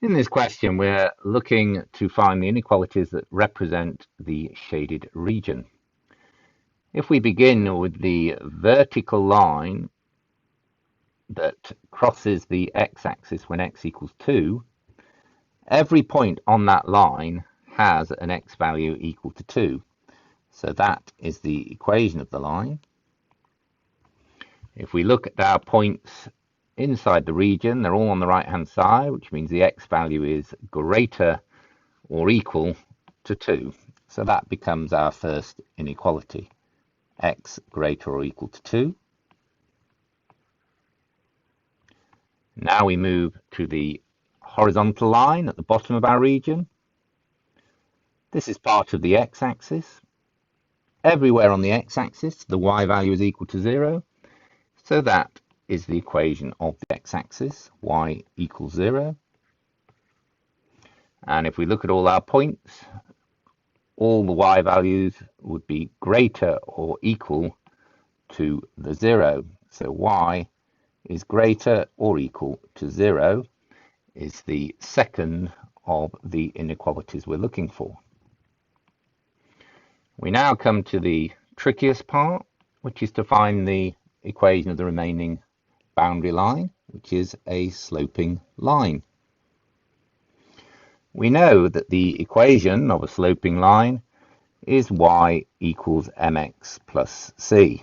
In this question, we're looking to find the inequalities that represent the shaded region. If we begin with the vertical line that crosses the x-axis when x equals 2, every point on that line has an x value equal to 2. So that is the equation of the line. If we look at our points inside the region, they're all on the right-hand side, which means the x value is greater or equal to 2. So that becomes our first inequality, x greater or equal to 2. Now we move to the horizontal line at the bottom of our region. This is part of the x-axis. Everywhere on the x-axis, the y value is equal to 0. So that is the equation of the x-axis, y equals 0. And if we look at all our points, all the y values would be greater or equal to the 0. So y is greater or equal to 0 is the second of the inequalities we're looking for. We now come to the trickiest part, which is to find the equation of the remaining boundary line, which is a sloping line. We know that the equation of a sloping line is y equals mx plus c.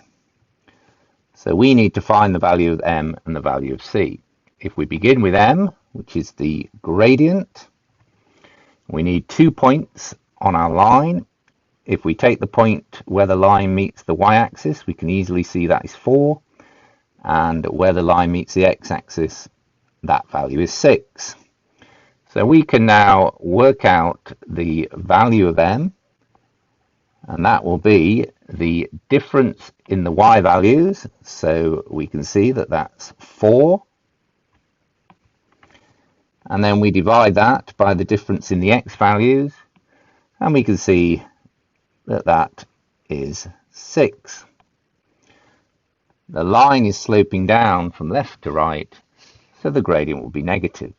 So we need to find the value of m and the value of c. If we begin with m, which is the gradient, we need 2 points on our line. If we take the point where the line meets the y-axis, we can easily see that is 4. And where the line meets the x-axis, that value is 6. So we can now work out the value of m, and that will be the difference in the y values. So we can see that that's 4. And then we divide that by the difference in the x values, and we can see that that is 6. The line is sloping down from left to right, so the gradient will be negative.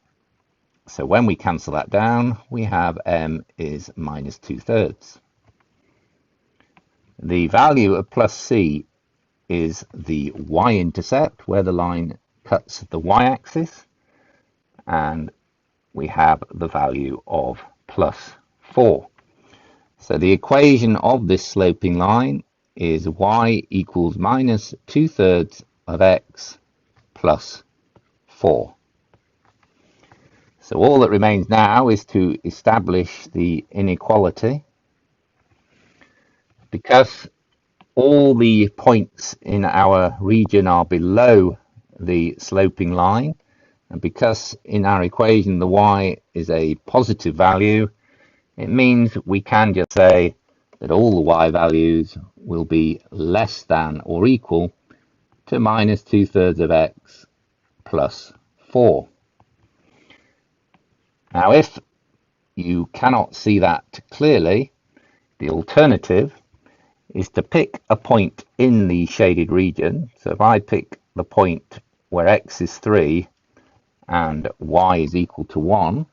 So when we cancel that down, we have m is minus 2/3. The value of plus c is the y-intercept, where the line cuts the y-axis, and we have the value of plus 4. So the equation of this sloping line is y equals minus 2/3 of x plus 4. So all that remains now is to establish the inequality. Because all the points in our region are below the sloping line, and because in our equation the y is a positive value, it means we can just say that all the y values will be less than or equal to minus 2/3 of x plus 4. Now, if you cannot see that clearly, the alternative is to pick a point in the shaded region. So if I pick the point where x is 3 and y is equal to 1,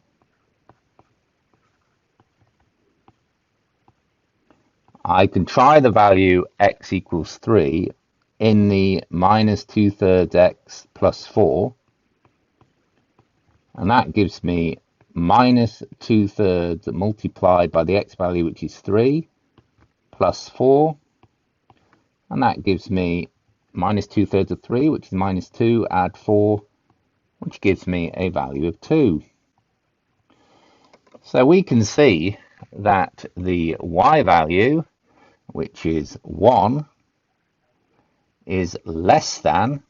I can try the value x equals 3 in the minus 2/3 x plus 4, and that gives me minus 2/3 multiplied by the x value, which is 3, plus 4, and that gives me minus 2/3 of 3, which is minus 2, add 4, which gives me a value of 2. So we can see that the y value, which is 1, is less than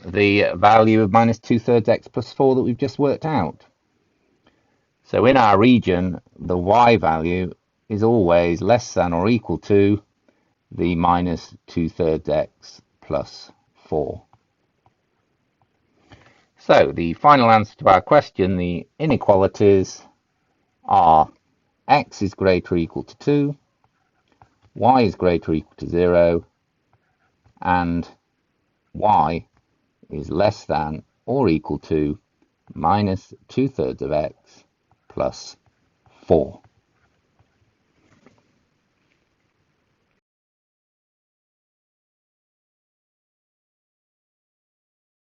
the value of minus 2/3 x plus 4 that we've just worked out. So in our region, the y value is always less than or equal to the minus 2/3 x plus 4. So the final answer to our question, the inequalities are x is greater or equal to 2, y is greater or equal to 0, and y is less than or equal to minus 2/3 of x plus 4.